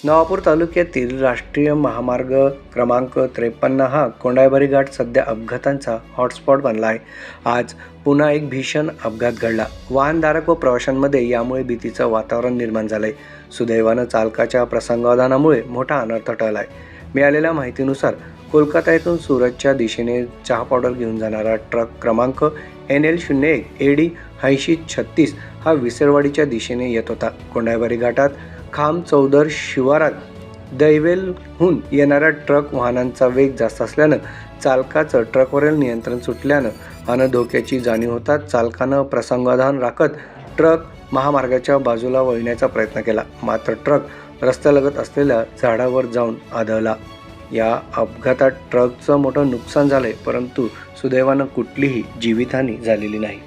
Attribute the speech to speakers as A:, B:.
A: नवापूर तालुक्यातील राष्ट्रीय महामार्ग क्रमांक 53 हा कोंडाईबारी घाट सध्या अपघातांचा हॉटस्पॉट बनला आहे. आज पुन्हा एक भीषण अपघात घडला. वाहनधारक व प्रवाशांमध्ये यामुळे भीतीचं वातावरण निर्माण झालंय. सुदैवानं चालकाच्या प्रसंगावधानामुळे मोठा अनर्थ टळला आहे. मिळालेल्या माहितीनुसार कोलकाता येथून सुरतच्या दिशेने चहा पावडर घेऊन जाणारा ट्रक क्रमांक NL01 AD 8036 हा विसरवाडीच्या दिशेने येत होता. कोंडाईबारी घाटात खांब चौदर शिवारात दैवेलहून येणाऱ्या ट्रक वाहनांचा वेग जास्त असल्यानं चालकाचं ट्रकवरील नियंत्रण सुटल्यानं आणि धोक्याची जाणीव होताच चालकानं प्रसंगावधान राखत ट्रक महामार्गाच्या बाजूला वळण्याचा प्रयत्न केला. मात्र ट्रक रस्त्यालगत असलेल्या झाडावर जाऊन आदळला. या अपघातात ट्रकचं मोठं नुकसान झालंय, परंतु सुदैवानं कुठलीही जीवितहानी झालेली नाही.